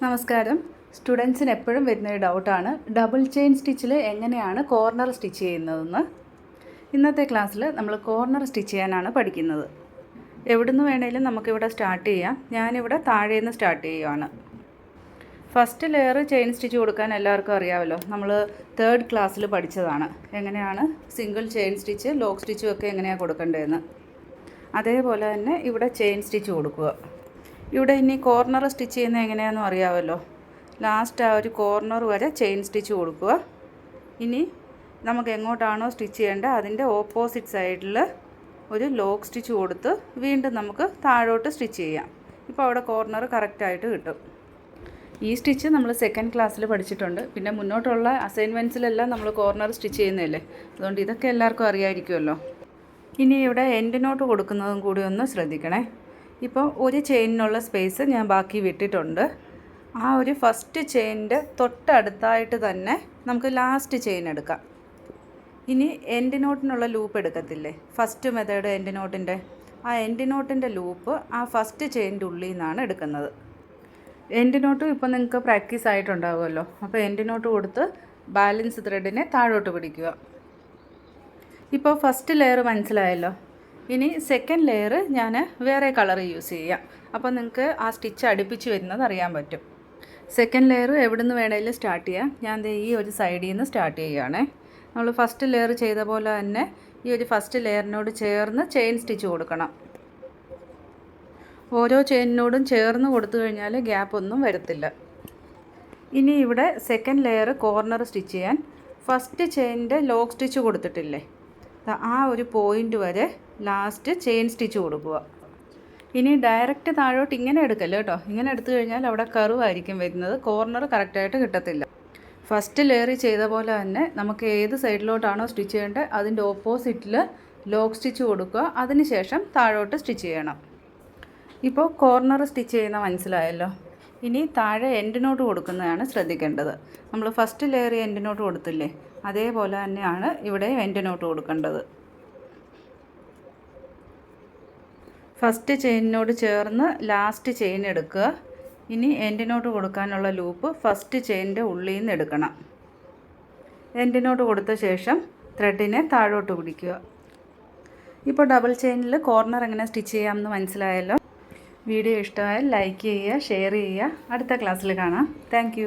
നമസ്കാരം. സ്റ്റുഡൻസിന് എപ്പോഴും വരുന്നൊരു ഡൗട്ടാണ് ഡബിൾ ചെയിൻ സ്റ്റിച്ചിൽ എങ്ങനെയാണ് കോർണർ സ്റ്റിച്ച് ചെയ്യുന്നതെന്ന്. ഇന്നത്തെ ക്ലാസ്സിൽ നമ്മൾ കോർണർ സ്റ്റിച്ച് ചെയ്യാനാണ് പഠിക്കുന്നത്. എവിടുന്ന് വേണേലും നമുക്കിവിടെ സ്റ്റാർട്ട് ചെയ്യാം. ഞാനിവിടെ താഴെ നിന്ന് സ്റ്റാർട്ട് ചെയ്യുകയാണ്. ഫസ്റ്റ് ലെയർ ചെയിൻ സ്റ്റിച്ച് കൊടുക്കാൻ എല്ലാവർക്കും അറിയാമല്ലോ. നമ്മൾ 3rd ക്ലാസ്സിൽ പഠിച്ചതാണ് എങ്ങനെയാണ് സിംഗിൾ ചെയിൻ സ്റ്റിച്ച് ലോക്ക് സ്റ്റിച്ചും ഒക്കെ എങ്ങനെയാണ് കൊടുക്കേണ്ടതെന്ന്. അതേപോലെ തന്നെ ഇവിടെ ചെയിൻ സ്റ്റിച്ച് കൊടുക്കുക. ഇവിടെ ഇനി കോർണർ സ്റ്റിച്ച് ചെയ്യുന്നത് എങ്ങനെയാണെന്ന് അറിയാമല്ലോ. ലാസ്റ്റ് ആ ഒരു കോർണർ വരെ ചെയിൻ സ്റ്റിച്ച് കൊടുക്കുക. ഇനി നമുക്ക് എങ്ങോട്ടാണോ സ്റ്റിച്ച് ചെയ്യേണ്ടത് അതിൻ്റെ ഓപ്പോസിറ്റ് സൈഡിൽ ഒരു ലോക്ക് സ്റ്റിച്ച് കൊടുത്ത് വീണ്ടും നമുക്ക് താഴോട്ട് സ്റ്റിച്ച് ചെയ്യാം. ഇപ്പോൾ അവിടെ കോർണർ കറക്റ്റായിട്ട് കിട്ടും. ഈ സ്റ്റിച്ച് നമ്മൾ 2nd ക്ലാസ്സിൽ പഠിച്ചിട്ടുണ്ട്. പിന്നെ മുന്നോട്ടുള്ള അസൈൻമെൻറ്റ്സിലെല്ലാം നമ്മൾ കോർണർ സ്റ്റിച്ച് ചെയ്യുന്നതല്ലേ, അതുകൊണ്ട് ഇതൊക്കെ എല്ലാവർക്കും അറിയാമായിരിക്കുമല്ലോ. ഇനി ഇവിടെ എൻഡ് നോട്ട് കൊടുക്കുന്നതും കൂടി ഒന്ന് ശ്രദ്ധിക്കണേ. ഇപ്പോൾ ഒരു ചെയിനിനുള്ള സ്പേസ് ഞാൻ ബാക്കി വിട്ടിട്ടുണ്ട്. ആ ഒരു ഫസ്റ്റ് ചെയിനിൻ്റെ തൊട്ടടുത്തായിട്ട് തന്നെ നമുക്ക് ലാസ്റ്റ് ചെയിൻ എടുക്കാം. ഇനി എൻഡ് നോട്ടിനുള്ള ലൂപ്പ് എടുക്കത്തില്ലേ, ഫസ്റ്റ് മെത്തേഡ് എൻഡ് നോട്ടിൻ്റെ, ആ എൻഡ് നോട്ടിൻ്റെ ലൂപ്പ് ആ ഫസ്റ്റ് ചെയിനിൻ്റെ ഉള്ളിൽ നിന്നാണ് എടുക്കുന്നത്. എൻഡ് നോട്ടും ഇപ്പോൾ നിങ്ങൾക്ക് പ്രാക്ടീസ് ആയിട്ടുണ്ടാകുമല്ലോ. അപ്പോൾ എൻഡ് നോട്ട് കൊടുത്ത് ബാലൻസ് ത്രെഡിനെ താഴോട്ട് പിടിക്കുക. ഇപ്പോൾ ഫസ്റ്റ് ലെയർ മനസ്സിലായല്ലോ. ഇനി 2nd ലെയർ ഞാൻ വേറെ കളർ യൂസ് ചെയ്യാം. അപ്പോൾ നിങ്ങൾക്ക് ആ സ്റ്റിച്ച് അടുപ്പിച്ച് വരുന്നത് അറിയാൻ പറ്റും. 2nd ലെയർ എവിടെ നിന്ന് വേണമെങ്കിലും സ്റ്റാർട്ട് ചെയ്യാം. ഞാൻ ഈ ഒരു സൈഡിൽ നിന്ന് സ്റ്റാർട്ട് ചെയ്യുകയാണേ. നമ്മൾ ഫസ്റ്റ് ലെയർ ചെയ്ത പോലെ തന്നെ ഈ ഒരു ഫസ്റ്റ് ലെയറിനോട് ചേർന്ന് ചെയിൻ സ്റ്റിച്ച് കൊടുക്കണം. ഓരോ ചെയിനിനോടും ചേർന്ന് കൊടുത്തു കഴിഞ്ഞാൽ ഗ്യാപ്പ് ഒന്നും വരത്തില്ല. ഇനി ഇവിടെ 2nd ലെയർ കോർണർ സ്റ്റിച്ച് ചെയ്യാൻ ഫസ്റ്റ് ചെയിനിൻ്റെ ലോക്ക് സ്റ്റിച്ച് കൊടുത്തിട്ടില്ലേ, ആ ഒരു പോയിൻ്റ് വരെ ലാസ്റ്റ് ചെയിൻ സ്റ്റിച്ച് കൊടുക്കുക. ഇനി ഡയറക്റ്റ് താഴോട്ട് ഇങ്ങനെ എടുക്കല്ലോ കേട്ടോ. ഇങ്ങനെ എടുത്തു കഴിഞ്ഞാൽ അവിടെ കർവ് ആയിരിക്കും വരുന്നത്, കോർണർ കറക്റ്റായിട്ട് കിട്ടത്തില്ല. ഫസ്റ്റ് ലെയർ ചെയ്ത പോലെ തന്നെ നമുക്ക് ഏത് സൈഡിലോട്ടാണോ സ്റ്റിച്ച് ചെയ്യേണ്ടത് അതിൻ്റെ ഓപ്പോസിറ്റിൽ ലോക്ക് സ്റ്റിച്ച് കൊടുക്കുക. അതിനുശേഷം താഴോട്ട് സ്റ്റിച്ച് ചെയ്യണം. ഇപ്പോൾ കോർണർ സ്റ്റിച്ച് ചെയ്യുന്ന മനസ്സിലായല്ലോ. ഇനി താഴെ എൻഡ് നോട്ട് കൊടുക്കുന്നതാണ് ശ്രദ്ധിക്കേണ്ടത്. നമ്മൾ ഫസ്റ്റ് ലെയർ എൻഡ് നോട്ട് കൊടുത്തില്ലേ, അതേപോലെ തന്നെയാണ് ഇവിടെ എൻഡ് നോട്ട് കൊടുക്കേണ്ടത്. ഫസ്റ്റ് ചെയിനിനോട് ചേർന്ന് ലാസ്റ്റ് ചെയിൻ എടുക്കുക. ഇനി എൻഡ് നോട്ട് കൊടുക്കാനുള്ള ലൂപ്പ് ഫസ്റ്റ് ചെയിനിൻ്റെ ഉള്ളിൽ നിന്ന് എടുക്കണം. എൻഡ് നോട്ട് കൊടുത്ത ശേഷം ത്രെഡിനെ താഴോട്ട് പിടിക്കുക. ഇപ്പോൾ ഡബിൾ ചെയിനിൽ കോർണർ എങ്ങനെ സ്റ്റിച്ച് ചെയ്യാമെന്ന് മനസ്സിലായല്ലോ. വീഡിയോ ഇഷ്ടമായാൽ ലൈക്ക് ചെയ്യുക, ഷെയർ ചെയ്യുക. അടുത്ത ക്ലാസ്സിൽ കാണാം. താങ്ക്